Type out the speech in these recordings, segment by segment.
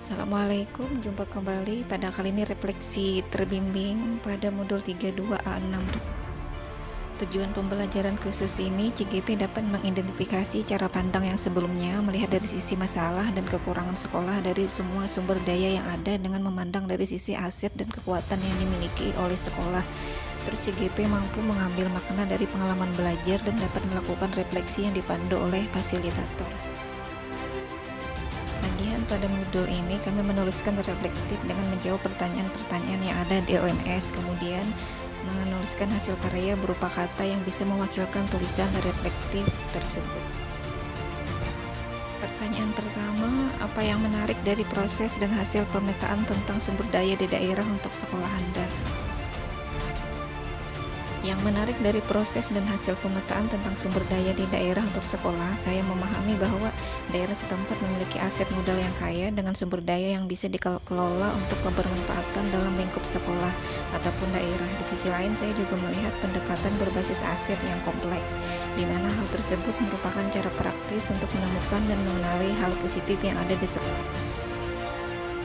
Assalamualaikum, jumpa kembali. Pada kali ini refleksi terbimbing pada modul 32A6. Tujuan pembelajaran khusus ini, CGP dapat mengidentifikasi cara pandang yang sebelumnya, melihat dari sisi masalah dan kekurangan sekolah dari semua sumber daya yang ada dengan memandang dari sisi aset dan kekuatan yang dimiliki oleh sekolah. Terus CGP mampu mengambil makna dari pengalaman belajar dan dapat melakukan refleksi yang dipandu oleh fasilitator. Pada modul ini kami menuliskan reflektif dengan menjawab pertanyaan-pertanyaan yang ada di LMS, kemudian menuliskan hasil karya berupa kata yang bisa mewakilkan tulisan reflektif tersebut. Pertanyaan pertama, apa yang menarik dari proses dan hasil pemetaan tentang sumber daya di daerah untuk sekolah Anda? Yang menarik dari proses dan hasil pemetaan tentang sumber daya di daerah untuk sekolah, saya memahami bahwa daerah setempat memiliki aset modal yang kaya dengan sumber daya yang bisa dikelola untuk kebermanfaatan dalam lingkup sekolah ataupun daerah. Di sisi lain, saya juga melihat pendekatan berbasis aset yang kompleks, di mana hal tersebut merupakan cara praktis untuk menemukan dan mengenali hal positif yang ada di sekolah.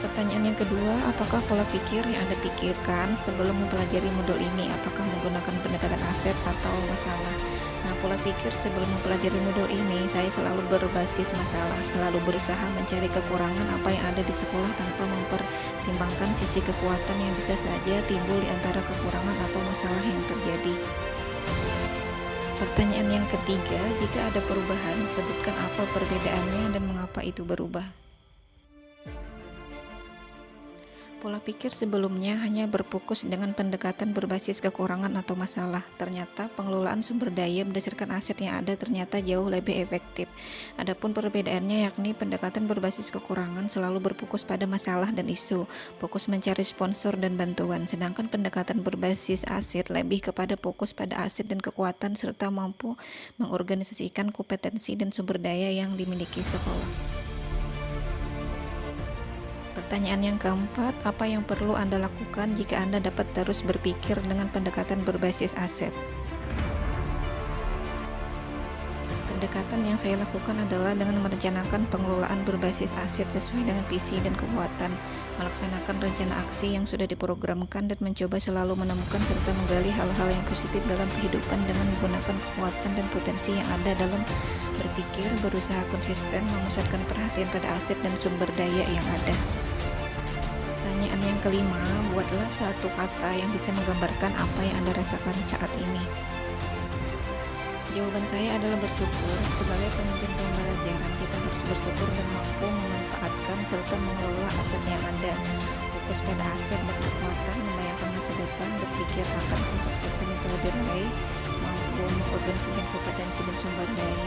Pertanyaan yang kedua, apakah pola pikir yang Anda pikirkan sebelum mempelajari modul ini? Apakah menggunakan pendekatan aset atau masalah? Nah, pola pikir sebelum mempelajari modul ini, saya selalu berbasis masalah, selalu berusaha mencari kekurangan apa yang ada di sekolah tanpa mempertimbangkan sisi kekuatan yang bisa saja timbul di antara kekurangan atau masalah yang terjadi. Pertanyaan yang ketiga, jika ada perubahan, sebutkan apa perbedaannya dan mengapa itu berubah. Pola pikir sebelumnya hanya berfokus dengan pendekatan berbasis kekurangan atau masalah. Ternyata pengelolaan sumber daya berdasarkan aset yang ada ternyata jauh lebih efektif. Adapun perbedaannya yakni pendekatan berbasis kekurangan selalu berfokus pada masalah dan isu, fokus mencari sponsor dan bantuan. Sedangkan pendekatan berbasis aset lebih kepada fokus pada aset dan kekuatan serta mampu mengorganisasikan kompetensi dan sumber daya yang dimiliki sekolah. Pertanyaan yang keempat, apa yang perlu Anda lakukan jika Anda dapat terus berpikir dengan pendekatan berbasis aset? Pendekatan yang saya lakukan adalah dengan merencanakan pengelolaan berbasis aset sesuai dengan visi dan kekuatan, melaksanakan rencana aksi yang sudah diprogramkan dan mencoba selalu menemukan serta menggali hal-hal yang positif dalam kehidupan dengan menggunakan kekuatan dan potensi yang ada dalam berpikir, berusaha konsisten, memusatkan perhatian pada aset dan sumber daya yang ada. Pertanyaan yang kelima, buatlah satu kata yang bisa menggambarkan apa yang Anda rasakan saat ini. Jawaban saya adalah bersyukur. Sebagai pemimpin pembelajaran, kita harus bersyukur dan mampu memanfaatkan serta mengelola aset yang ada. Fokus pada aset dan kekuatan, membayangkan masa depan, berpikir akan kesuksesan yang telah diraih, mampu mengorganisasikan kompetensi dan sumber daya